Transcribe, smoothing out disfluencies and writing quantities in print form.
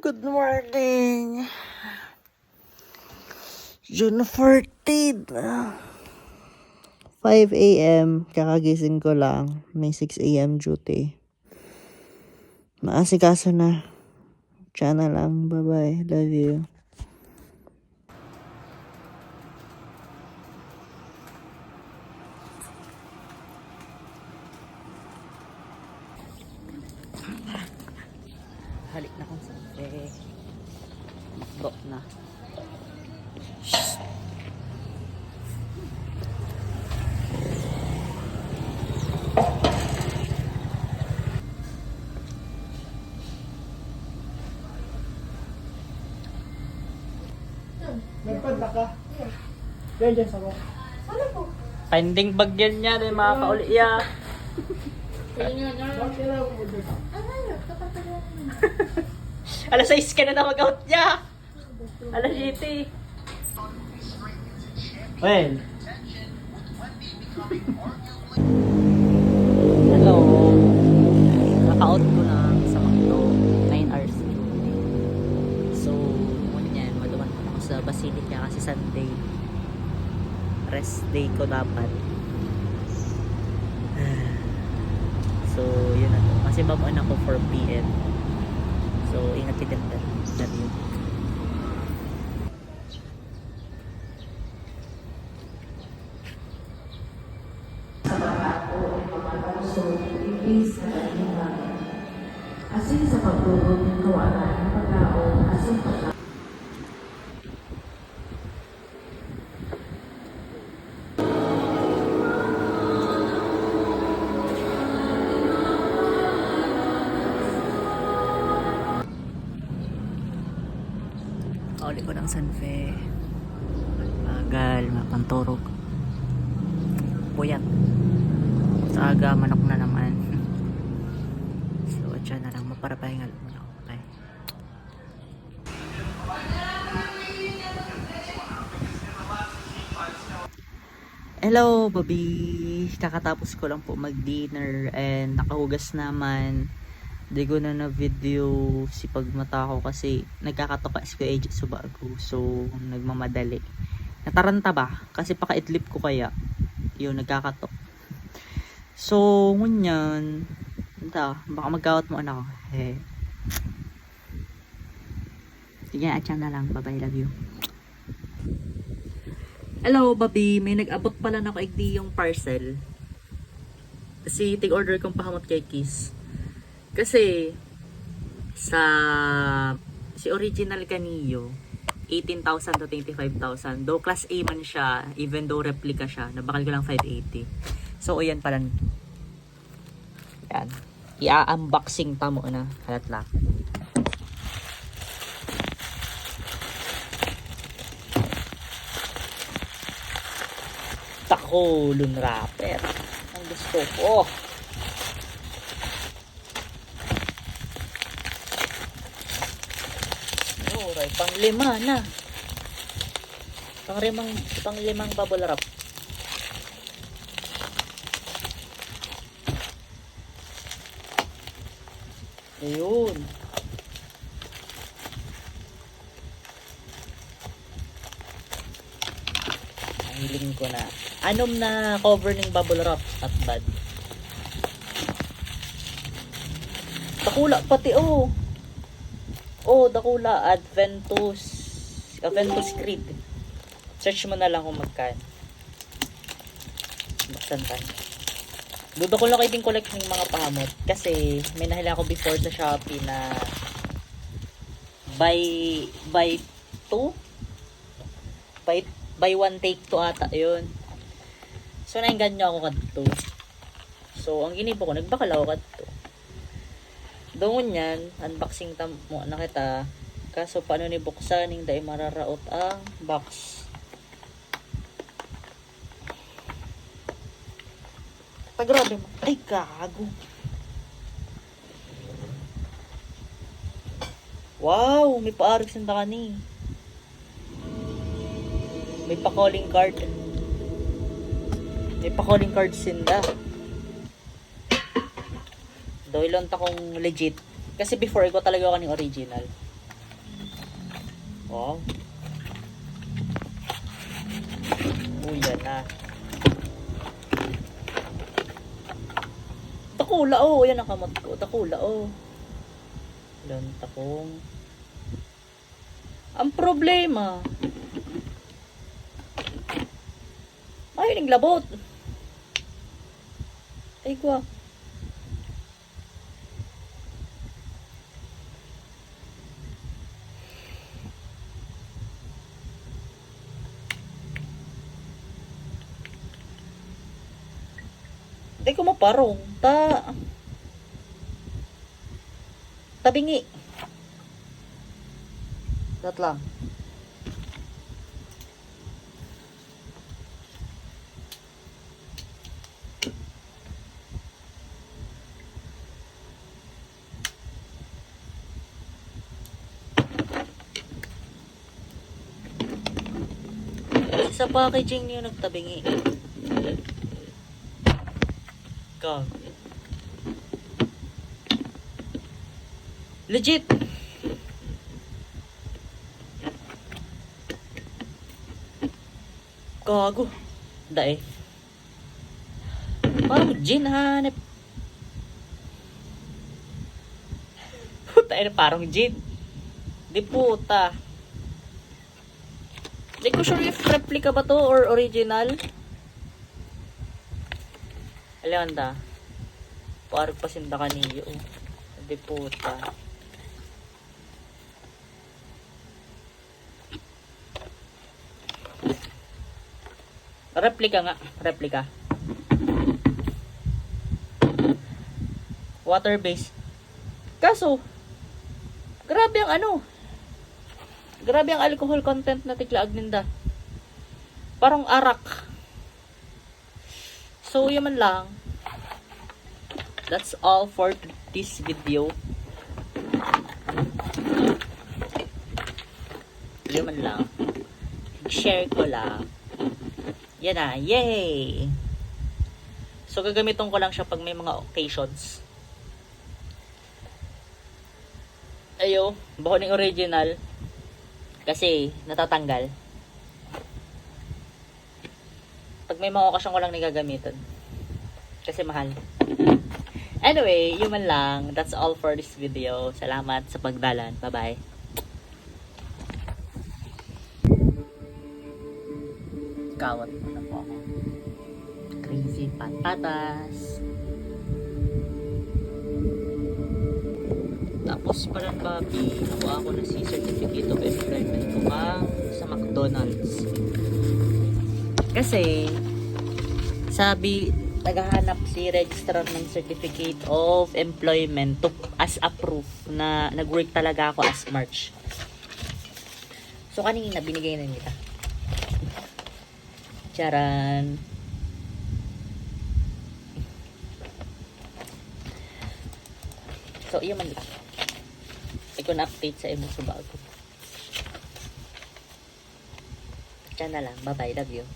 Good morning. June 14. 5 a.m. Kakagising ko lang. May 6 a.m. duty. Maasikaso na. Tiyan na lang. Bye-bye. Love you. Halik na kung saan. Makdo na. Nagpanda ka? Diyan sa ko. Finding bag yan niya. May mga kauli ya. Alas 6 ka na na mag-out niya. Alas 7. Well. Hello. Naka-out ko na sa McDo. 9 hours. So, muna yan. Maduman ko ako sa Basilica kasi Sunday. Rest day ko dapat. So, yun na to. Kasi bamuan ako 4 p.m. So, ingat kita na. Love you. Asin sa pagtulog ng kawalan ng pagkaon, asin pagkaon. Kauli ko ng Sanfe. Agal, mapanturog. Puyat. Sa aga, manok na naman. So, dyan na lang. Maparapahingal muna ako. Okay. Hello, baby. Kakatapos ko lang po mag-dinner and nakahugas naman. Di ko na na-video si pagmata ko kasi nagkakatoka si Kuya AJ sa bago. So, nagmamadali. Nataranta ba? Kasi paka-idlip ko kaya. Yun, nagkakatok. So, ngunyan. Baka magkawat mo anak ko. Sige, atyan na lang. Bye-bye, love you. Hello, baby. May nag-abot pala na ko igdi yung parcel. Kasi tig-order kong pahamot kay Kiss. Kasi sa si original kaniyo 18,000 to 25,000. Though class A man siya, even though replica siya, nabakal ko lang 580. So ayan pala. Yan. I-unboxing ta mo na. Halat lang. Tako, lun wrapper. Ang gusto ko. Pang-lima na. Pang-limang bubble wrap. Ayun. Hiling ko na. Anom na cover ng bubble wrap at bad. Takula pati oh. Oh, dakula Adventus Creed. Search mo na lang kung magkano. Buksan tayo. Dudo ko lang kayo din collect ng mga pahamot. Kasi may nahila ako before sa Shopee na buy 2 buy 1 take 2 ata yun. So nainggan nyo ako kadto. So ang ginipo ko, nagbakal ako kadto. Doon yan, unboxing mo na kita. Kaso paano ni buksan, hindi mararaot ang box. Grabe mo. Ay, gago. Wow, may pa-arif sinda ka ni. May pa-calling card. May pa-calling card sinda. Doylon ta kong legit. Kasi before ko talaga kaning original. Wow. Yan na. Takula, oh. Yan ang kamot ko. Takula, oh. Ilan takong. Ang problema. Ay, naglabot. Ay, kwa. Hindi ko maparong. Tabingi. Dat lang. Sa packaging niyo nagtabingi. Gag. Legit. Gago. Dae. Parang gin hanep. Puta, parang gin. Di puta. Di ko sure if replica ba to or original. Alanda. Parang pasinda ka niyo. Di puta. Replica nga. Replica. Water based. Kaso, grabe ang ano. Grabe ang alcohol content na tiklaag ninda. Parang arak. So, yun man lang. That's all for this video. Yun man lang. Share ko lang. Yan na. Yay! So, gagamitin ko lang siya pag may mga occasions. Ayo, baho ng original. Kasi, natatanggal. Pag may mga okasyon ko lang nagagamitin. Kasi mahal. Anyway, yun man lang. That's all for this video. Salamat sa pagdalan. Bye-bye. Kawat na po ako. Crazy patatas. Tapos parang babi, nakuha ako na si Certificate of Employment ko sa McDonald's. Kasi, sabi, naghahanap si registrar ng Certificate of Employment as a proof na nag-work talaga ako as March. So, kanina, binigay na nila. Charan. So, yun man lang. Ikon update sa imo sa bago. Diyan na lang. Bye-bye. Love you.